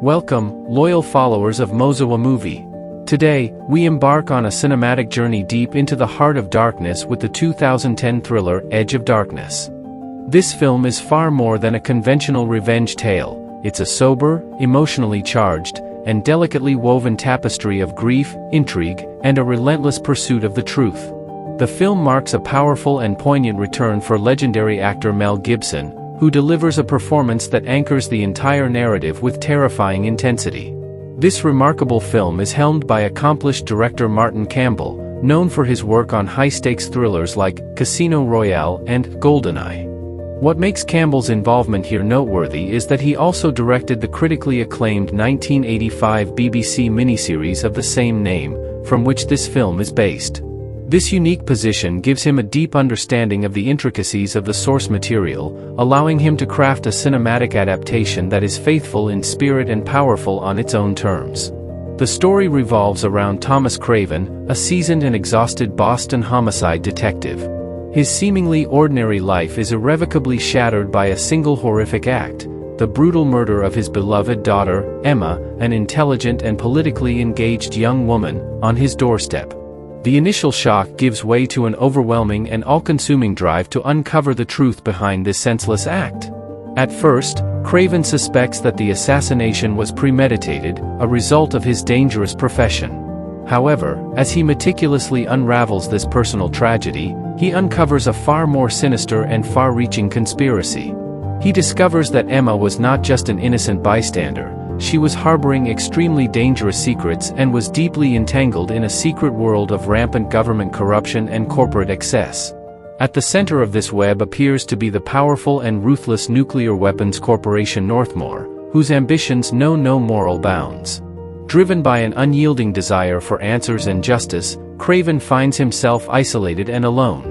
Welcome, loyal followers of MosawaMovie. Today, we embark on a cinematic journey deep into the heart of darkness with the 2010 thriller Edge of Darkness. This film is far more than a conventional revenge tale. It's a sober, emotionally charged, and delicately woven tapestry of grief, intrigue, and a relentless pursuit of the truth. The film marks a powerful and poignant return for legendary actor Mel Gibson, who delivers a performance that anchors the entire narrative with terrifying intensity. This remarkable film is helmed by accomplished director Martin Campbell, known for his work on high-stakes thrillers like Casino Royale and GoldenEye. What makes Campbell's involvement here noteworthy is that he also directed the critically acclaimed 1985 BBC miniseries of the same name, from which this film is based. This unique position gives him a deep understanding of the intricacies of the source material, allowing him to craft a cinematic adaptation that is faithful in spirit and powerful on its own terms. The story revolves around Thomas Craven, a seasoned and exhausted Boston homicide detective. His seemingly ordinary life is irrevocably shattered by a single horrific act: the brutal murder of his beloved daughter, Emma, an intelligent and politically engaged young woman, on his doorstep. The initial shock gives way to an overwhelming and all-consuming drive to uncover the truth behind this senseless act. At first, Craven suspects that the assassination was premeditated, a result of his dangerous profession. However, as he meticulously unravels this personal tragedy, he uncovers a far more sinister and far-reaching conspiracy. He discovers that Emma was not just an innocent bystander. She was harboring extremely dangerous secrets and was deeply entangled in a secret world of rampant government corruption and corporate excess. At the center of this web appears to be the powerful and ruthless nuclear weapons corporation Northmore, whose ambitions know no moral bounds. Driven by an unyielding desire for answers and justice, Craven finds himself isolated and alone.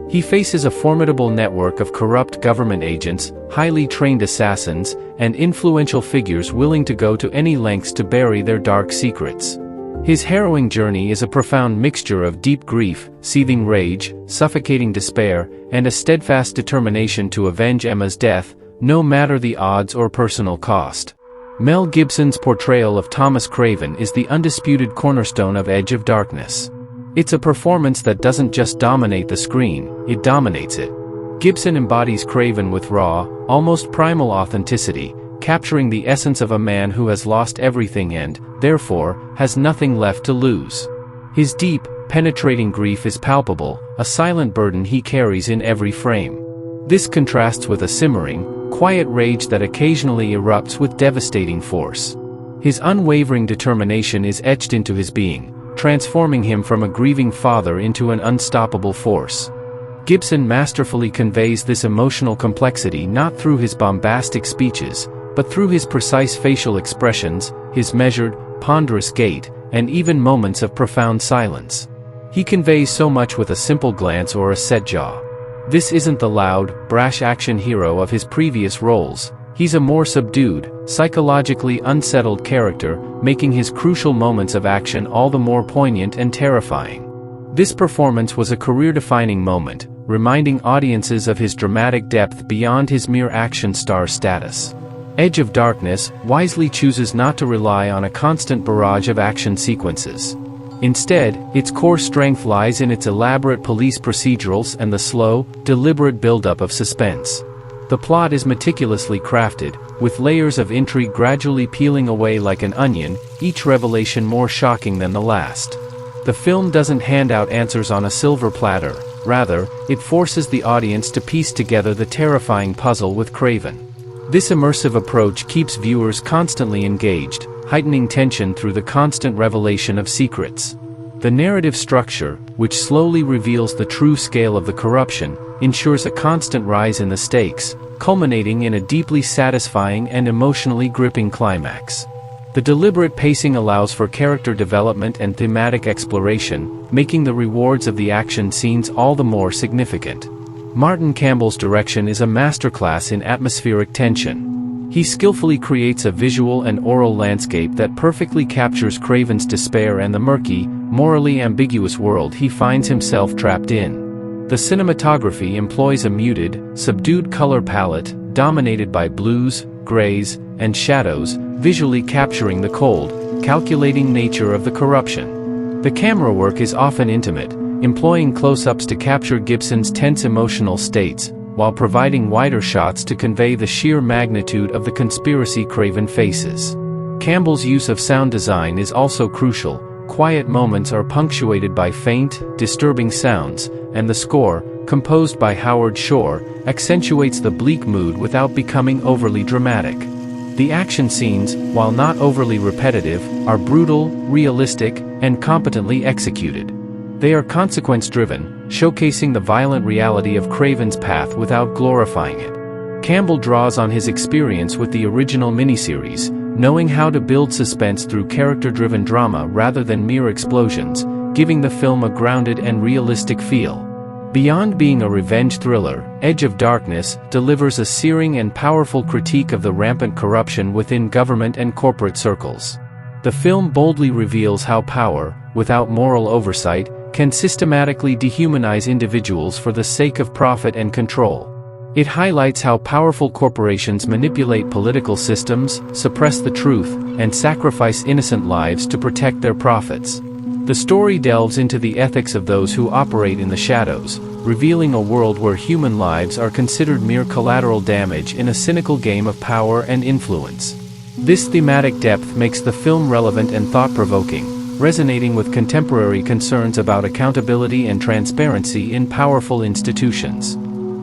He faces a formidable network of corrupt government agents, highly trained assassins, and influential figures willing to go to any lengths to bury their dark secrets. His harrowing journey is a profound mixture of deep grief, seething rage, suffocating despair, and a steadfast determination to avenge Emma's death, no matter the odds or personal cost. Mel Gibson's portrayal of Thomas Craven is the undisputed cornerstone of Edge of Darkness. It's a performance that doesn't just dominate the screen, it dominates it. Gibson embodies Craven with raw, almost primal authenticity, capturing the essence of a man who has lost everything and, therefore, has nothing left to lose. His deep, penetrating grief is palpable, a silent burden he carries in every frame. This contrasts with a simmering, quiet rage that occasionally erupts with devastating force. His unwavering determination is etched into his being, transforming him from a grieving father into an unstoppable force. Gibson masterfully conveys this emotional complexity not through his bombastic speeches, but through his precise facial expressions, his measured, ponderous gait, and even moments of profound silence. He conveys so much with a simple glance or a set jaw. This isn't the loud, brash action hero of his previous roles. He's a more subdued, psychologically unsettled character, making his crucial moments of action all the more poignant and terrifying. This performance was a career-defining moment, reminding audiences of his dramatic depth beyond his mere action star status. Edge of Darkness wisely chooses not to rely on a constant barrage of action sequences. Instead, its core strength lies in its elaborate police procedurals and the slow, deliberate buildup of suspense. The plot is meticulously crafted, with layers of intrigue gradually peeling away like an onion, each revelation more shocking than the last. The film doesn't hand out answers on a silver platter, rather, it forces the audience to piece together the terrifying puzzle with Craven. This immersive approach keeps viewers constantly engaged, heightening tension through the constant revelation of secrets. The narrative structure, which slowly reveals the true scale of the corruption, ensures a constant rise in the stakes, culminating in a deeply satisfying and emotionally gripping climax. The deliberate pacing allows for character development and thematic exploration, making the rewards of the action scenes all the more significant. Martin Campbell's direction is a masterclass in atmospheric tension. He skillfully creates a visual and oral landscape that perfectly captures Craven's despair and the murky, morally ambiguous world he finds himself trapped in. The cinematography employs a muted, subdued color palette, dominated by blues, grays, and shadows, visually capturing the cold, calculating nature of the corruption. The camera work is often intimate, employing close-ups to capture Gibson's tense emotional states, while providing wider shots to convey the sheer magnitude of the conspiracy Craven faces. Campbell's use of sound design is also crucial. Quiet moments are punctuated by faint, disturbing sounds, and the score, composed by Howard Shore, accentuates the bleak mood without becoming overly dramatic. The action scenes, while not overly repetitive, are brutal, realistic, and competently executed. They are consequence-driven, showcasing the violent reality of Craven's path without glorifying it. Campbell draws on his experience with the original miniseries, knowing how to build suspense through character-driven drama rather than mere explosions, giving the film a grounded and realistic feel. Beyond being a revenge thriller, Edge of Darkness delivers a searing and powerful critique of the rampant corruption within government and corporate circles. The film boldly reveals how power, without moral oversight, can systematically dehumanize individuals for the sake of profit and control. It highlights how powerful corporations manipulate political systems, suppress the truth, and sacrifice innocent lives to protect their profits. The story delves into the ethics of those who operate in the shadows, revealing a world where human lives are considered mere collateral damage in a cynical game of power and influence. This thematic depth makes the film relevant and thought-provoking, resonating with contemporary concerns about accountability and transparency in powerful institutions.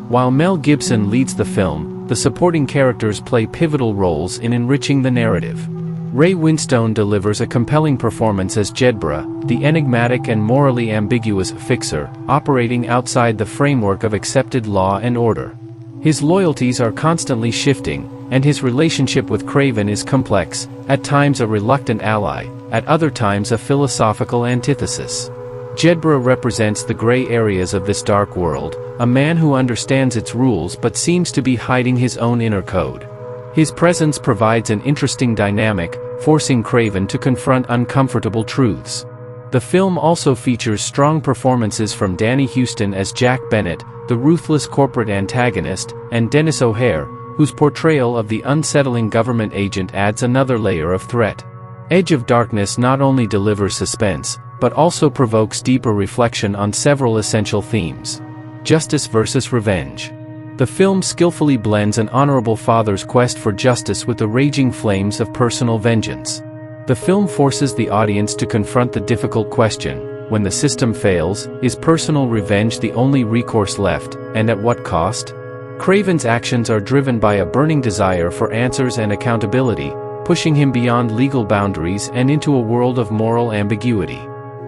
While Mel Gibson leads the film, the supporting characters play pivotal roles in enriching the narrative. Ray Winstone delivers a compelling performance as Jedburgh, the enigmatic and morally ambiguous fixer, operating outside the framework of accepted law and order. His loyalties are constantly shifting, and his relationship with Craven is complex, at times a reluctant ally, at other times a philosophical antithesis. Jedburgh represents the gray areas of this dark world, a man who understands its rules but seems to be hiding his own inner code. His presence provides an interesting dynamic, forcing Craven to confront uncomfortable truths. The film also features strong performances from Danny Huston as Jack Bennett, the ruthless corporate antagonist, and Dennis O'Hare, whose portrayal of the unsettling government agent adds another layer of threat. Edge of Darkness not only delivers suspense, but also provokes deeper reflection on several essential themes. Justice versus revenge. The film skillfully blends an honorable father's quest for justice with the raging flames of personal vengeance. The film forces the audience to confront the difficult question: when the system fails, is personal revenge the only recourse left, and at what cost? Craven's actions are driven by a burning desire for answers and accountability, pushing him beyond legal boundaries and into a world of moral ambiguity.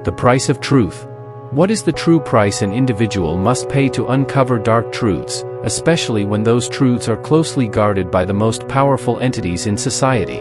The price of truth. What is the true price an individual must pay to uncover dark truths, especially when those truths are closely guarded by the most powerful entities in society?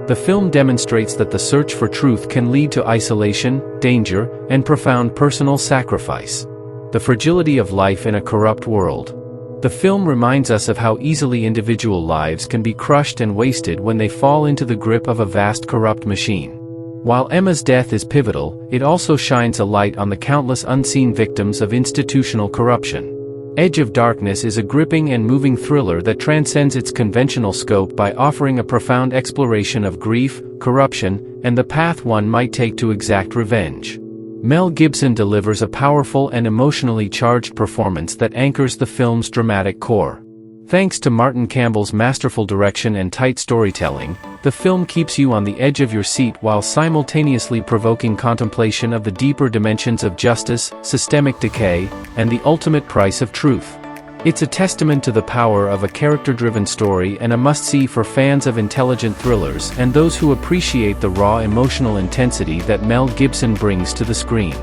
The film demonstrates that the search for truth can lead to isolation, danger, and profound personal sacrifice. The fragility of life in a corrupt world. The film reminds us of how easily individual lives can be crushed and wasted when they fall into the grip of a vast corrupt machine. While Emma's death is pivotal, it also shines a light on the countless unseen victims of institutional corruption. Edge of Darkness is a gripping and moving thriller that transcends its conventional scope by offering a profound exploration of grief, corruption, and the path one might take to exact revenge. Mel Gibson delivers a powerful and emotionally charged performance that anchors the film's dramatic core. Thanks to Martin Campbell's masterful direction and tight storytelling, the film keeps you on the edge of your seat while simultaneously provoking contemplation of the deeper dimensions of justice, systemic decay, and the ultimate price of truth. It's a testament to the power of a character-driven story and a must-see for fans of intelligent thrillers and those who appreciate the raw emotional intensity that Mel Gibson brings to the screen.